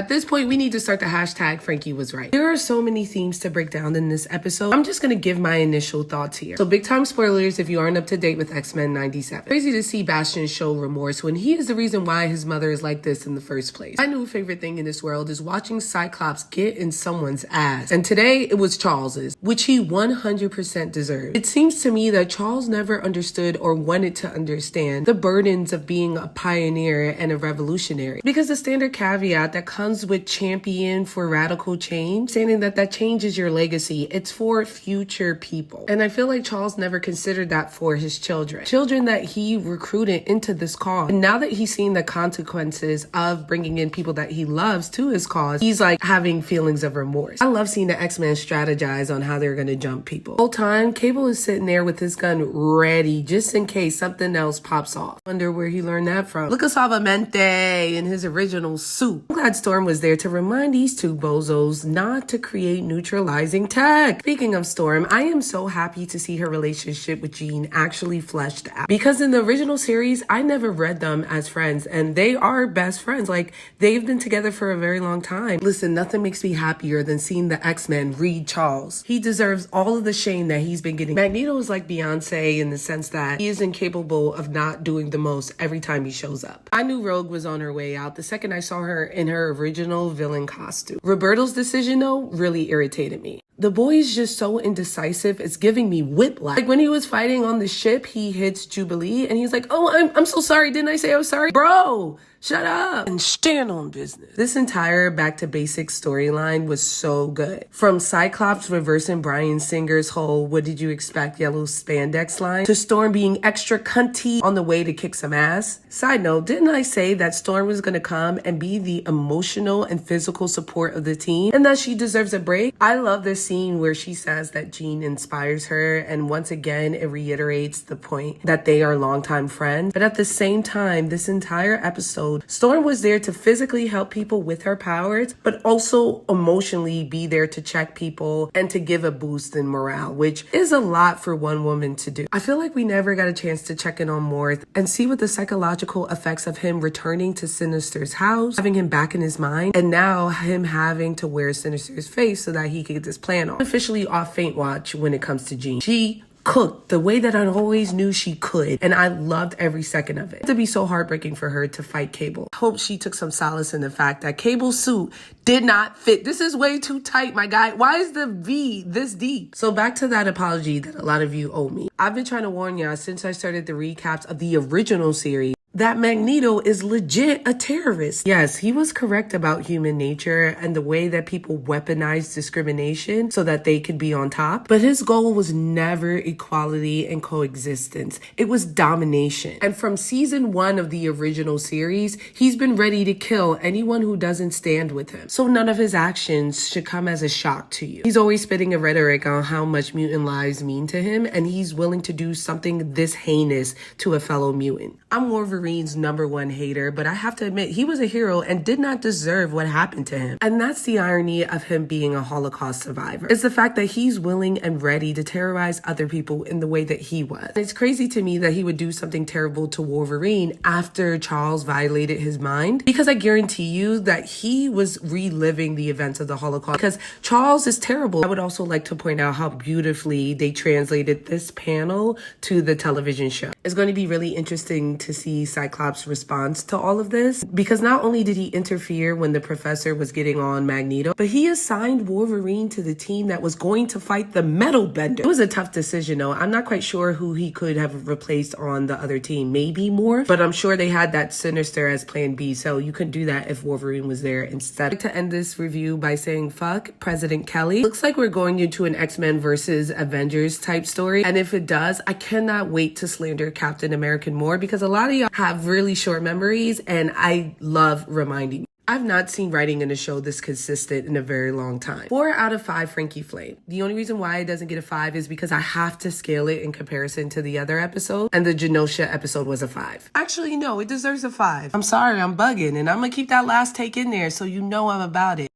At this point, we need to start the hashtag Frankie was right. There are so many themes to break down in this episode. I'm just going to give my initial thoughts here. So big time spoilers if you aren't up to date with X-Men 97. Crazy to see Bastion show remorse when he is the reason why his mother is like this in the first place. My new favorite thing in this world is watching Cyclops get in someone's ass. And today it was Charles's, which he 100% deserved. It seems to me that Charles never understood or wanted to understand the burdens of being a pioneer and a revolutionary. Because the standard caveat that comes with champion for radical change, saying that change is your legacy. It's for future people. And I feel like Charles never considered that for his children. Children that he recruited into this cause. And now that he's seen the consequences of bringing in people that he loves to his cause, he's like having feelings of remorse. I love seeing the X-Men strategize on how they're going to jump people. The whole time, Cable is sitting there with his gun ready just in case something else pops off. Wonder where he learned that from. Look at Salvamente in his original suit. I'm glad Storm was there to remind these two bozos not to create neutralizing tech. Speaking of Storm, I am so happy to see her relationship with Jean actually fleshed out. Because in the original series, I never read them as friends, and they are best friends. Like, they've been together for a very long time. Listen, nothing makes me happier than seeing the X-Men read Charles. He deserves all of the shame that he's been getting. Magneto is like Beyonce in the sense that he is incapable of not doing the most every time he shows up. I knew Rogue was on her way out the second I saw her in her original villain costume. Roberto's decision, though, really irritated me. The boy is just so indecisive, it's giving me whiplash. Like when he was fighting on the ship, he hits Jubilee and he's like, oh, I'm so sorry. Didn't I say I was sorry? Bro, shut up and stand on business. This entire back to basics storyline was so good. From Cyclops reversing Bryan Singer's whole "what did you expect" yellow spandex line to Storm being extra cunty on the way to kick some ass. Side note, didn't I say that Storm was gonna come and be the emotional and physical support of the team and that she deserves a break? I love this scene where she says that Jean inspires her, and once again it reiterates the point that they are longtime friends. But at the same time, this entire episode, Storm was there to physically help people with her powers, but also emotionally be there to check people and to give a boost in morale, which is a lot for one woman to do. I feel like we never got a chance to check in on Morth and see what the psychological effects of him returning to Sinister's house, having him back in his mind, and now him having to wear Sinister's face so that he could get this plan on. Officially off faint watch when it comes to Jean. She cooked the way that I always knew she could, and I loved every second of it. It had to be so heartbreaking for her to fight Cable. I hope she took some solace in the fact that Cable's suit did not fit. This is way too tight, my guy. Why is the V this deep? So back to that apology that a lot of you owe me. I've been trying to warn y'all since I started the recaps of the original series that Magneto is legit a terrorist. Yes, he was correct about human nature and the way that people weaponize discrimination so that they could be on top. But his goal was never equality and coexistence. It was domination. And from season 1 of the original series, he's been ready to kill anyone who doesn't stand with him. So none of his actions should come as a shock to you. He's always spitting a rhetoric on how much mutant lives mean to him, and he's willing to do something this heinous to a fellow mutant. I'm Wolverine's #1 hater, but I have to admit he was a hero and did not deserve what happened to him. And that's the irony of him being a Holocaust survivor. It's the fact that he's willing and ready to terrorize other people in the way that he was. And it's crazy to me that he would do something terrible to Wolverine after Charles violated his mind, because I guarantee you that he was reliving the events of the Holocaust, because Charles is terrible. I would also like to point out how beautifully they translated this panel to the television show. It's going to be really interesting to see Cyclops' response to all of this, because not only did he interfere when the professor was getting on Magneto, but he assigned Wolverine to the team that was going to fight the Metal Bender. It was a tough decision though. I'm not quite sure who he could have replaced on the other team. Maybe Morph, but I'm sure they had that Sinister as plan B, so you couldn't do that if Wolverine was there instead. I'd like to end this review by saying fuck President Kelly. Looks like we're going into an X-Men versus Avengers type story, and if it does, I cannot wait to slander Captain America more, because a lot of y'all have really short memories and I love reminding you. I've not seen writing in a show this consistent in a very long time. 4 out of 5 Frankie Flame. The only reason why it doesn't get a 5 is because I have to scale it in comparison to the other episode, and the Genosha episode was a 5. Actually, no, it deserves a 5. I'm sorry, I'm bugging, and I'm gonna keep that last take in there so you know I'm about it.